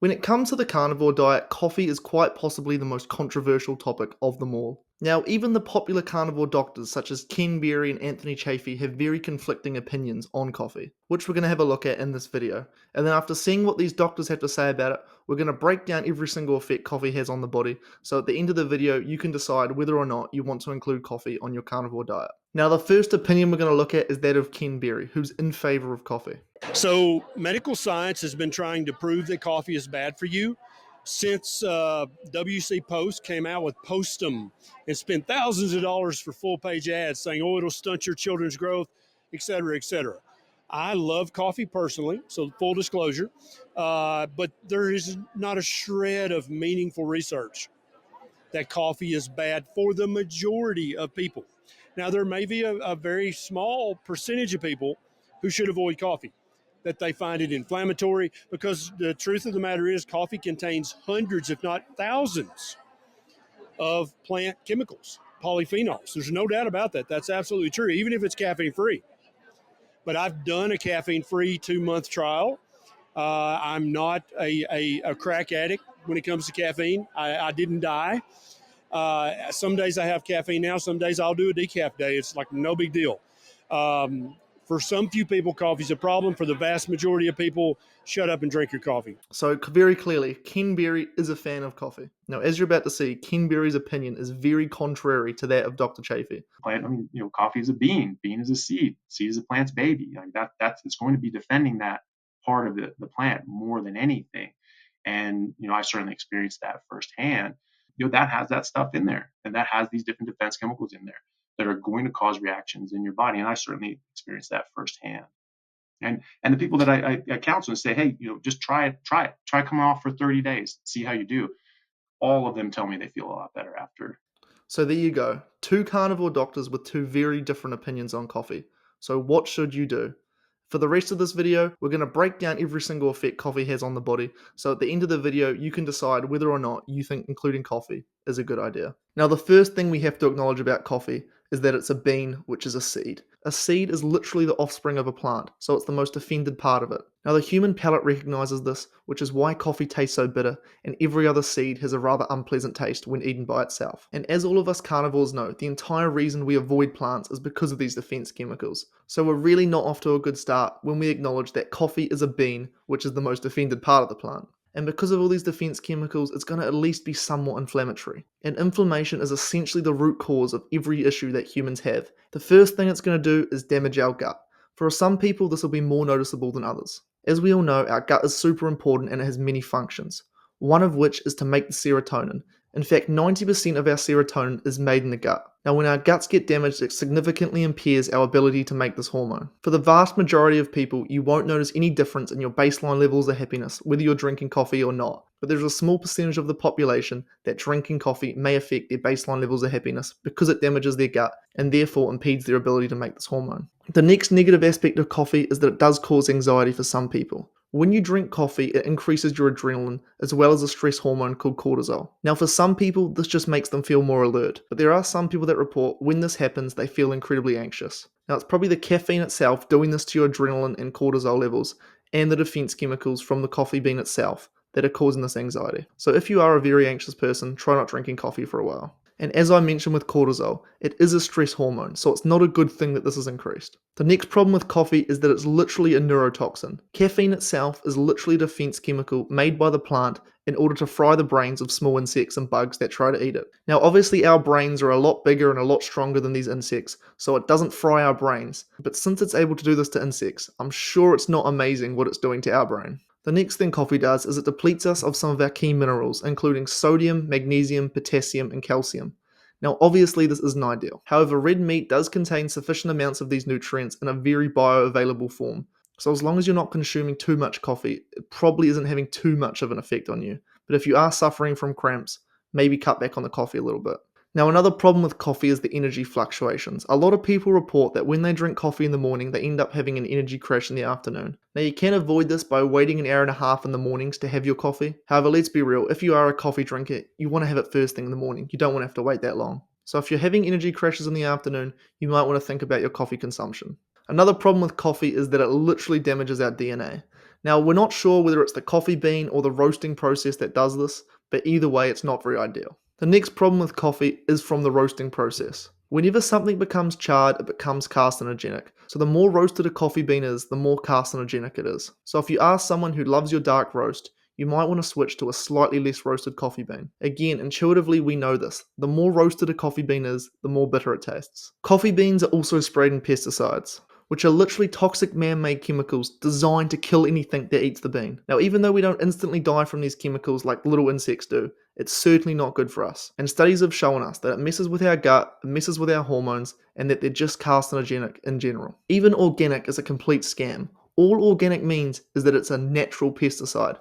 When it comes to the carnivore diet, coffee is quite possibly the most controversial topic of them all. Now, even the popular carnivore doctors such as Ken Berry and Anthony Chaffee have very conflicting opinions on coffee, which we're going to have a look at in this video. And then after seeing what these doctors have to say about it, we're going to break down every single effect coffee has on the body, so at the end of the video you can decide whether or not you want to include coffee on your carnivore diet. Now, the first opinion we're going to look at is that of Ken Berry, who's in favor of coffee. So medical science has been trying to prove that coffee is bad for you since WC Post came out with Postum and spent thousands of dollars for full-page ads saying, oh, it'll stunt your children's growth, et cetera, et cetera. I love coffee personally, so full disclosure, but there is not a shred of meaningful research that coffee is bad for the majority of people. Now, there may be a very small percentage of people who should avoid coffee, that they find it inflammatory, because the truth of the matter is coffee contains hundreds, if not thousands, of plant chemicals, polyphenols. There's no doubt about that. That's absolutely true, even if it's caffeine-free. But I've done a caffeine-free 2-month trial. I'm not a crack addict when it comes to caffeine. I didn't die. Some days I have caffeine now. Some days I'll do a decaf day. It's like no big deal. For some few people, coffee's a problem. For the vast majority of people, shut up and drink your coffee. So very clearly, Ken Berry is a fan of coffee. Now, as you're about to see, Ken Berry's opinion is very contrary to that of Dr. Chaffee. Plant, coffee is a bean. Bean is a seed. Seed is a plant's baby. Like that's it's going to be defending that part of the plant more than anything. And I certainly experienced that firsthand. That has that stuff in there, and that has these different defense chemicals in there that are going to cause reactions in your body. And I certainly experienced that firsthand. And the people that I counsel and say, hey, just try it, try coming off for 30 days, see how you do. All of them tell me they feel a lot better after. So there you go, 2 carnivore doctors with 2 very different opinions on coffee. So what should you do? For the rest of this video, we're going to break down every single effect coffee has on the body, so at the end of the video you can decide whether or not you think including coffee is a good idea. Now, the first thing we have to acknowledge about coffee is that it's a bean, which is a seed. A seed is literally the offspring of a plant, so it's the most offended part of it. Now, the human palate recognizes this, which is why coffee tastes so bitter, and every other seed has a rather unpleasant taste when eaten by itself. And as all of us carnivores know, the entire reason we avoid plants is because of these defense chemicals. So we're really not off to a good start when we acknowledge that coffee is a bean, which is the most offended part of the plant. And because of all these defense chemicals, it's going to at least be somewhat inflammatory. And inflammation is essentially the root cause of every issue that humans have. The first thing it's going to do is damage our gut. For some people, this will be more noticeable than others. As we all know, our gut is super important and it has many functions, one of which is to make the serotonin. In fact, 90% of our serotonin is made in the gut. Now, when our guts get damaged, it significantly impairs our ability to make this hormone. For the vast majority of people, you won't notice any difference in your baseline levels of happiness, whether you're drinking coffee or not. But there's a small percentage of the population that drinking coffee may affect their baseline levels of happiness because it damages their gut and therefore impedes their ability to make this hormone. The next negative aspect of coffee is that it does cause anxiety for some people. When you drink coffee, it increases your adrenaline as well as a stress hormone called cortisol. Now, for some people, this just makes them feel more alert, but there are some people that report when this happens, they feel incredibly anxious. Now, it's probably the caffeine itself doing this to your adrenaline and cortisol levels and the defense chemicals from the coffee bean itself that are causing this anxiety. So if you are a very anxious person, try not drinking coffee for a while. And as I mentioned with cortisol, it is a stress hormone, so it's not a good thing that this is increased. The next problem with coffee is that it's literally a neurotoxin. Caffeine itself is literally a defense chemical made by the plant in order to fry the brains of small insects and bugs that try to eat it. Now, obviously our brains are a lot bigger and a lot stronger than these insects, so it doesn't fry our brains. But since it's able to do this to insects, I'm sure it's not amazing what it's doing to our brain. The next thing coffee does is it depletes us of some of our key minerals, including sodium, magnesium, potassium, and calcium. Now, obviously this isn't ideal. However, red meat does contain sufficient amounts of these nutrients in a very bioavailable form. So as long as you're not consuming too much coffee, it probably isn't having too much of an effect on you. But if you are suffering from cramps, maybe cut back on the coffee a little bit. Now, another problem with coffee is the energy fluctuations. A lot of people report that when they drink coffee in the morning, they end up having an energy crash in the afternoon. Now, you can avoid this by waiting an hour and a half in the mornings to have your coffee. However, let's be real, if you are a coffee drinker, you want to have it first thing in the morning. You don't want to have to wait that long. So if you're having energy crashes in the afternoon, you might want to think about your coffee consumption. Another problem with coffee is that it literally damages our DNA. Now, we're not sure whether it's the coffee bean or the roasting process that does this, but either way, it's not very ideal. The next problem with coffee is from the roasting process. Whenever something becomes charred, it becomes carcinogenic. So the more roasted a coffee bean is, the more carcinogenic it is. So if you ask someone who loves your dark roast, you might want to switch to a slightly less roasted coffee bean. Again, intuitively we know this. The more roasted a coffee bean is, the more bitter it tastes. Coffee beans are also sprayed in pesticides, which are literally toxic man-made chemicals designed to kill anything that eats the bean. Now, even though we don't instantly die from these chemicals like little insects do, it's certainly not good for us. And studies have shown us that it messes with our gut, it messes with our hormones, and that they're just carcinogenic in general. Even organic is a complete scam. All organic means is that it's a natural pesticide.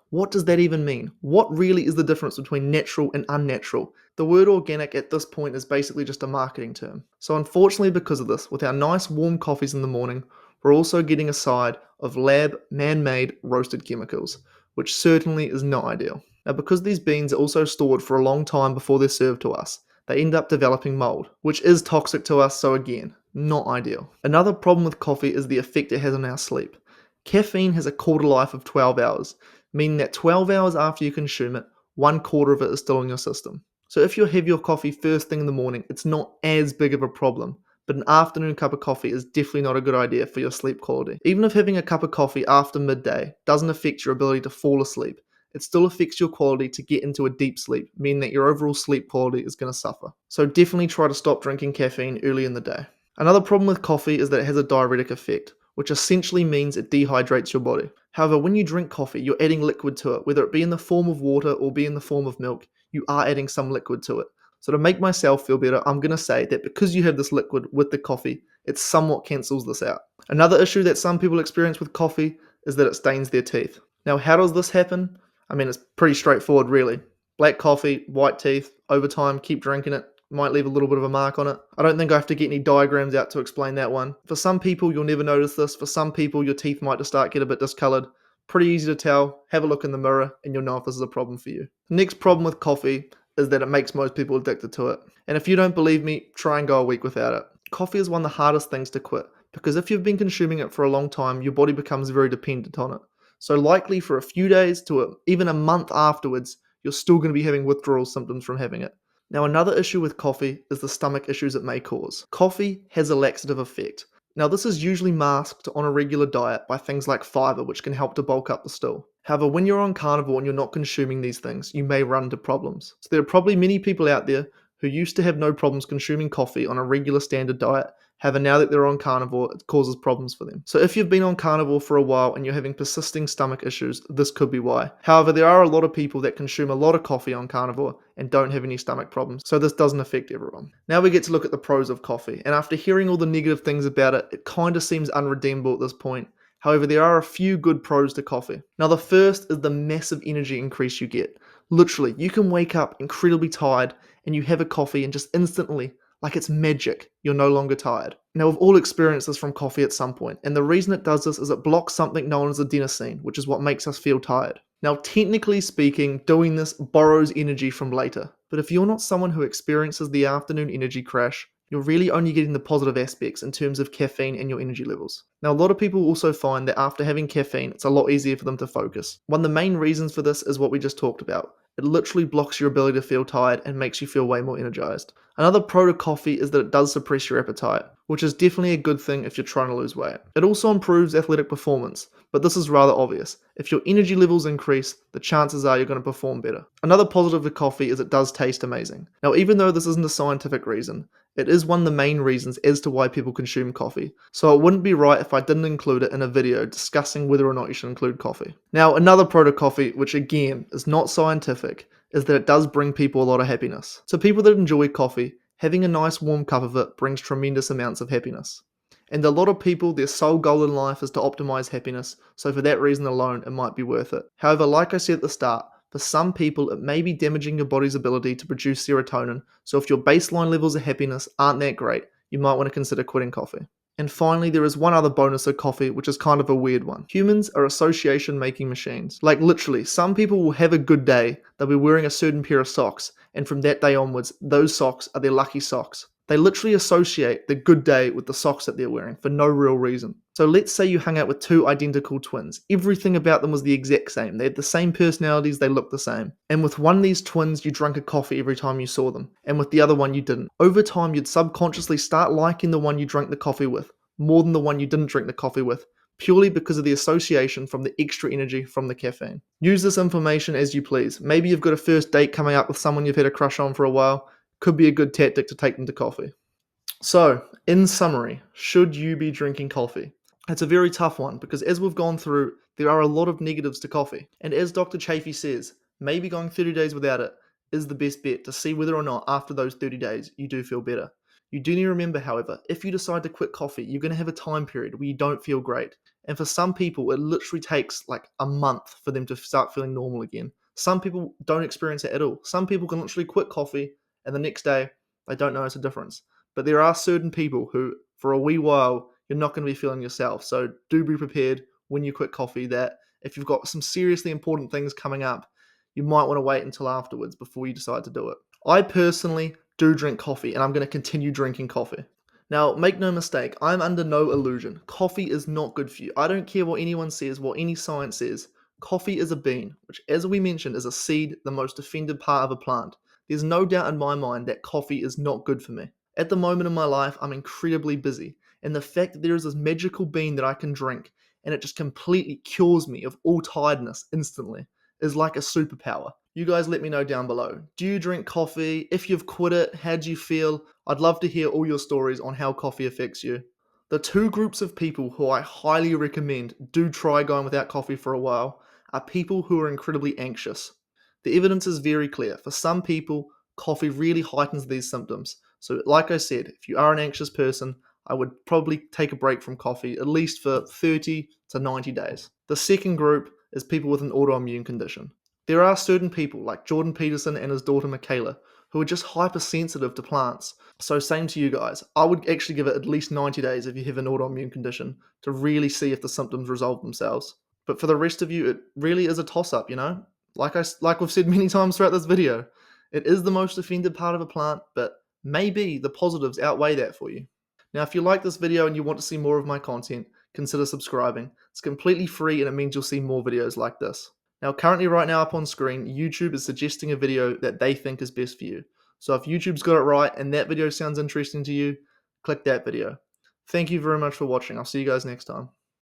What does that even mean? What really is the difference between natural and unnatural? The word organic at this point is basically just a marketing term. So unfortunately, because of this, with our nice warm coffees in the morning, we're also getting a side of lab, man-made roasted chemicals, which certainly is not ideal. Now, because these beans are also stored for a long time before they're served to us, they end up developing mold, which is toxic to us, so again, not ideal. Another problem with coffee is the effect it has on our sleep. Caffeine has a quarter life of 12 hours, meaning that 12 hours after you consume it, 1/4 of it is still in your system. So if you have your coffee first thing in the morning, it's not as big of a problem, but an afternoon cup of coffee is definitely not a good idea for your sleep quality. Even if having a cup of coffee after midday doesn't affect your ability to fall asleep, it still affects your quality to get into a deep sleep, meaning that your overall sleep quality is going to suffer. So definitely try to stop drinking caffeine early in the day. Another problem with coffee is that it has a diuretic effect, which essentially means it dehydrates your body. However, when you drink coffee, you're adding liquid to it, whether it be in the form of water or be in the form of milk, you are adding some liquid to it. So to make myself feel better, I'm going to say that because you have this liquid with the coffee, it somewhat cancels this out. Another issue that some people experience with coffee is that it stains their teeth. Now, how does this happen? I mean, it's pretty straightforward, really. Black coffee, white teeth, over time, keep drinking it, might leave a little bit of a mark on it. I don't think I have to get any diagrams out to explain that one. For some people, you'll never notice this. For some people, your teeth might just start get a bit discolored. Pretty easy to tell. Have a look in the mirror and you'll know if this is a problem for you. The next problem with coffee is that it makes most people addicted to it. And if you don't believe me, try and go a week without it. Coffee is one of the hardest things to quit because if you've been consuming it for a long time, your body becomes very dependent on it. So likely for a few days to even a month afterwards, you're still going to be having withdrawal symptoms from having it. Now, another issue with coffee is the stomach issues it may cause. Coffee has a laxative effect. Now, this is usually masked on a regular diet by things like fiber, which can help to bulk up the stool. However, when you're on carnivore and you're not consuming these things, you may run into problems. So there are probably many people out there who used to have no problems consuming coffee on a regular standard diet. However, now that they're on carnivore, it causes problems for them. So if you've been on carnivore for a while and you're having persisting stomach issues, this could be why. However, there are a lot of people that consume a lot of coffee on carnivore and don't have any stomach problems, so this doesn't affect everyone. Now we get to look at the pros of coffee, and after hearing all the negative things about it, it kind of seems unredeemable at this point. However, there are a few good pros to coffee. Now the first is the massive energy increase you get. Literally, you can wake up incredibly tired and you have a coffee and just instantly, like it's magic, you're no longer tired. Now we've all experienced this from coffee at some point, and the reason it does this is it blocks something known as adenosine, which is what makes us feel tired. Now technically speaking, doing this borrows energy from later, but if you're not someone who experiences the afternoon energy crash, you're really only getting the positive aspects in terms of caffeine and your energy levels. Now, a lot of people also find that after having caffeine, it's a lot easier for them to focus. One of the main reasons for this is what we just talked about. It literally blocks your ability to feel tired and makes you feel way more energized. Another pro to coffee is that it does suppress your appetite, which is definitely a good thing if you're trying to lose weight. It also improves athletic performance, but this is rather obvious. If your energy levels increase, the chances are you're going to perform better. Another positive to coffee is it does taste amazing. Now, even though this isn't a scientific reason, it is one of the main reasons as to why people consume coffee, so it wouldn't be right if I didn't include it in a video discussing whether or not you should include coffee. Now, another pro to coffee, which again is not scientific, is that it does bring people a lot of happiness. So people that enjoy coffee, having a nice warm cup of it brings tremendous amounts of happiness. And a lot of people, their sole goal in life is to optimize happiness, so for that reason alone, it might be worth it. However, like I said at the start, for some people, it may be damaging your body's ability to produce serotonin, so if your baseline levels of happiness aren't that great, you might want to consider quitting coffee. And finally, there is one other bonus of coffee, which is kind of a weird one. Humans are association-making machines. Like literally, some people will have a good day, they'll be wearing a certain pair of socks, and from that day onwards, those socks are their lucky socks. They literally associate the good day with the socks that they're wearing for no real reason. So let's say you hung out with two identical twins. Everything about them was the exact same. They had the same personalities, they looked the same. And with one of these twins, you drank a coffee every time you saw them. And with the other one, you didn't. Over time, you'd subconsciously start liking the one you drank the coffee with more than the one you didn't drink the coffee with, purely because of the association from the extra energy from the caffeine. Use this information as you please. Maybe you've got a first date coming up with someone you've had a crush on for a while. Could be a good tactic to take them to coffee. So, in summary, should you be drinking coffee? It's a very tough one because as we've gone through, there are a lot of negatives to coffee. And as Dr. Chafee says, maybe going 30 days without it is the best bet to see whether or not after those 30 days you do feel better. You do need to remember, however, if you decide to quit coffee, you're going to have a time period where you don't feel great. And for some people, it literally takes like a month for them to start feeling normal again. Some people don't experience it at all. Some people can literally quit coffee and the next day they don't notice a difference. But there are certain people who, for a wee while, you're not going to be feeling yourself. So do be prepared when you quit coffee that if you've got some seriously important things coming up, you might want to wait until afterwards before you decide to do it. I personally do drink coffee and I'm going to continue drinking coffee. Now, make no mistake, I'm under no illusion. Coffee is not good for you. I don't care what anyone says, what any science says. Coffee is a bean, which, as we mentioned, is a seed, the most defended part of a plant. There's no doubt in my mind that coffee is not good for me. At the moment in my life, I'm incredibly busy, and the fact that there is this magical bean that I can drink and it just completely cures me of all tiredness instantly is like a superpower. You guys let me know down below. Do you drink coffee? If you've quit it, how do you feel? I'd love to hear all your stories on how coffee affects you. The two groups of people who I highly recommend do try going without coffee for a while are people who are incredibly anxious. The evidence is very clear. For some people, coffee really heightens these symptoms. So like I said, if you are an anxious person, I would probably take a break from coffee at least for 30 to 90 days. The second group is people with an autoimmune condition. There are certain people like Jordan Peterson and his daughter Michaela who are just hypersensitive to plants. So same to you guys. I would actually give it at least 90 days if you have an autoimmune condition to really see if the symptoms resolve themselves. But for the rest of you, it really is a toss-up, you know? Like we've said many times throughout this video, it is the most offended part of a plant, but maybe the positives outweigh that for you. Now, if you like this video and you want to see more of my content, consider subscribing. It's completely free and it means you'll see more videos like this. Now, currently right now up on screen, YouTube is suggesting a video that they think is best for you. So if YouTube's got it right and that video sounds interesting to you, click that video. Thank you very much for watching. I'll see you guys next time.